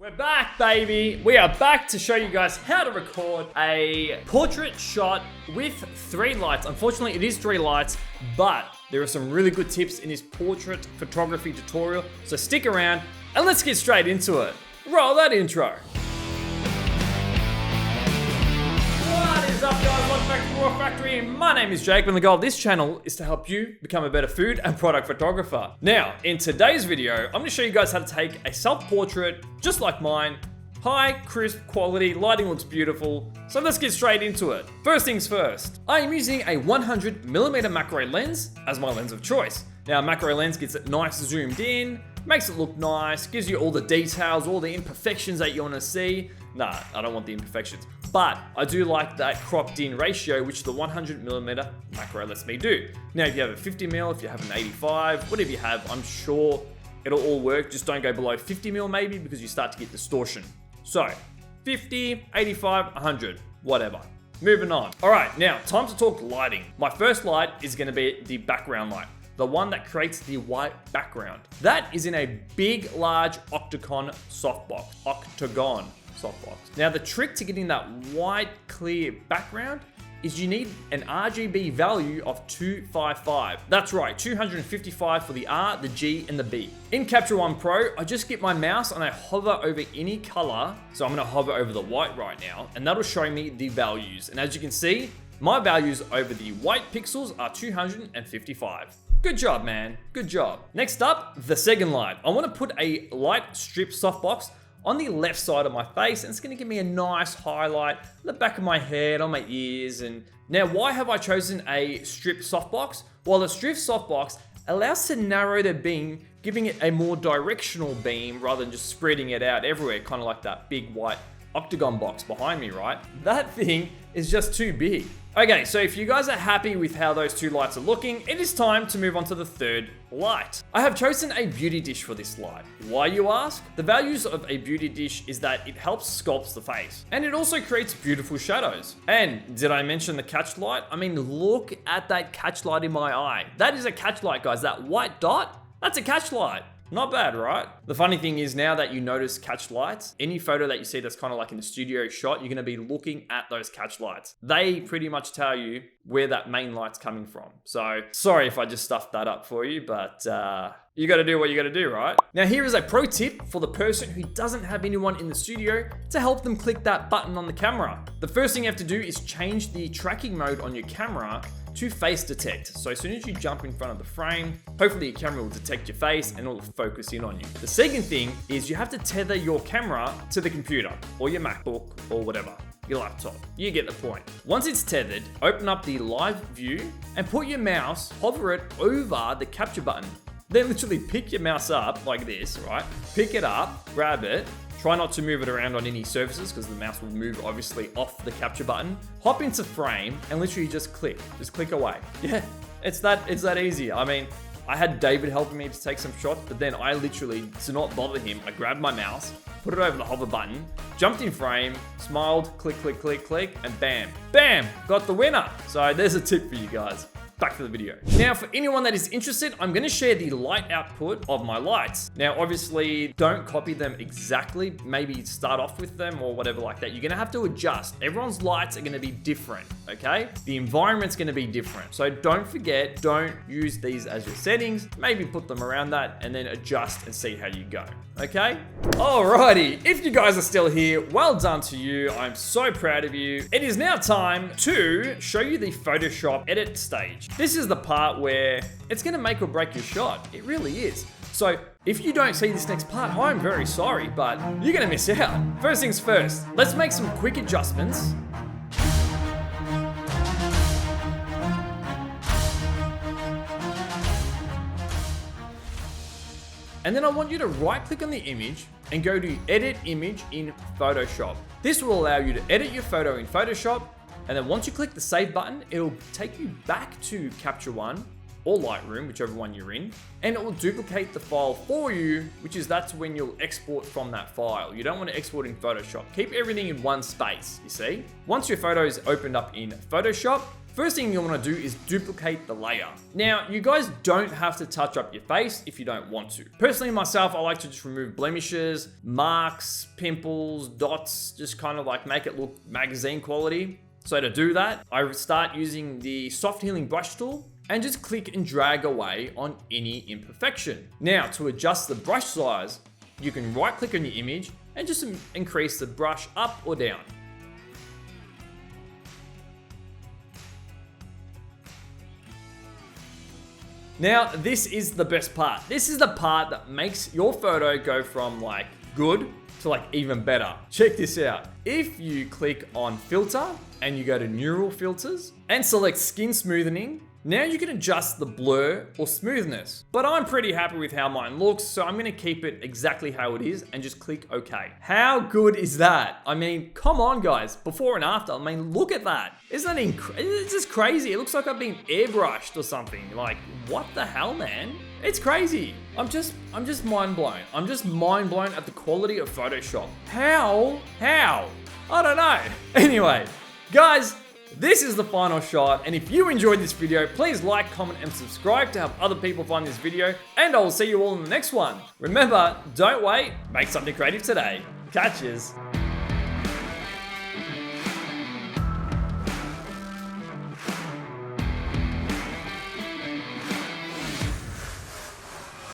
We're back, baby. We are back to show you guys how to record a portrait shot with 3 lights. Unfortunately, it is 3 lights, but there are some really good tips in this portrait photography tutorial. So stick around and let's get straight into it. Roll that intro. What is up, guys? Welcome back to Raw Factory. My name is Jake, and the goal of this channel is to help you become a better food and product photographer. Now, in today's video, I'm going to show you guys how to take a self-portrait just like mine. High, crisp quality, lighting looks beautiful. So let's get straight into it. First things first, I am using a 100mm macro lens as my lens of choice. Now, a macro lens gets it nice zoomed in, makes it look nice, gives you all the details, all the imperfections that you want to see. Nah, I don't want the imperfections. But I do like that cropped in ratio, which the 100mm macro lets me do. Now, if you have a 50mm, if you have an 85, whatever you have, I'm sure it'll all work. Just don't go below 50mm maybe, because you start to get distortion. So 50, 85, 100, whatever. Moving on. All right, now time to talk lighting. My first light is gonna be the background light, the one that creates the white background. That is in a big, large Octagon softbox. Octagon softbox. Now, the trick to getting that white, clear background is you need an RGB value of 255. That's right, 255 for the R, the G, and the B. In Capture One Pro, I just get my mouse and I hover over any color. So I'm gonna hover over the white right now, and that'll show me the values. And as you can see, my values over the white pixels are 255. Good job, man, good job. Next up, the second light. I wanna put a light strip softbox on the left side of my face, and it's gonna give me a nice highlight on the back of my head, on my ears. And now, why have I chosen a strip softbox? Well, the strip softbox allows to narrow the beam, giving it a more directional beam rather than just spreading it out everywhere, kind of like that big white Octagon box behind me, right? That thing is just too big. Okay, so if you guys are happy with how those 2 lights are looking, it is time to move on to the third light. I have chosen a beauty dish for this light. Why, you ask? The values of a beauty dish is that it helps sculpt the face, and it also creates beautiful shadows. And did I mention the catch light? I mean, look at that catch light in my eye. That is a catch light, guys. That white dot, that's a catch light. Not bad, right? The funny thing is, now that you notice catch lights, any photo that you see that's kind of like in a studio shot, you're gonna be looking at those catch lights. They pretty much tell you where that main light's coming from. So sorry if I just stuffed that up for you, but you gotta do what you gotta do, right? Now, here is a pro tip for the person who doesn't have anyone in the studio to help them click that button on the camera. The first thing you have to do is change the tracking mode on your camera to face detect. So as soon as you jump in front of the frame, hopefully your camera will detect your face and it'll focus in on you. The second thing is you have to tether your camera to the computer or your MacBook or whatever, your laptop. You get the point. Once it's tethered, open up the live view and put your mouse, hover it over the capture button. Then literally pick your mouse up like this, right? Pick it up, grab it, try not to move it around on any surfaces because the mouse will move obviously off the capture button. Hop into frame and literally just click away. Yeah, it's that easy. I mean, I had David helping me to take some shots, but then I literally, to not bother him, I grabbed my mouse, put it over the hover button, jumped in frame, smiled, click, click, click, click, and bam, bam, got the winner. So there's a tip for you guys. Back to the video. Now, for anyone that is interested, I'm gonna share the light output of my lights. Now, obviously, don't copy them exactly. Maybe start off with them or whatever like that. You're gonna have to adjust. Everyone's lights are gonna be different, okay? The environment's gonna be different. So don't forget, don't use these as your settings. Maybe put them around that and then adjust and see how you go, okay? Alrighty, if you guys are still here, well done to you. I'm so proud of you. It is now time to show you the Photoshop edit stage. This is the part where it's gonna make or break your shot. It really is. So if you don't see this next part, I'm very sorry, but you're gonna miss out. First things first, let's make some quick adjustments. And then I want you to right click on the image and go to Edit Image in Photoshop. This will allow you to edit your photo in Photoshop. And then once you click the save button, it'll take you back to Capture One or Lightroom, whichever one you're in, and it will duplicate the file for you, that's when you'll export from that file. You don't want to export in Photoshop. Keep everything in one space, you see? Once your photo is opened up in Photoshop, First thing you want to do is duplicate the layer. Now, you guys don't have to touch up your face if you don't want to. Personally, myself, I like to just remove blemishes, marks, pimples, dots, just kind of like make it look magazine quality. So to do that, I start using the soft healing brush tool and just click and drag away on any imperfection. Now, to adjust the brush size, you can right click on your image and just increase the brush up or down. Now, this is the best part. This is the part that makes your photo go from like good to like even better. Check this out. If you click on filter and you go to neural filters and select skin smoothing, now you can adjust the blur or smoothness. But I'm pretty happy with how mine looks, so I'm gonna keep it exactly how it is and just click OK. How good is that? I mean, come on guys, before and after, I mean, look at that. Isn't that it's just crazy? It looks like I've been airbrushed or something. Like, what the hell, man? It's crazy. I'm just mind blown. I'm just mind blown at the quality of Photoshop. How? I don't know. Anyway, guys, this is the final shot, and if you enjoyed this video, please like, comment, and subscribe to help other people find this video, and I will see you all in the next one. Remember, don't wait, make something creative today. Catches.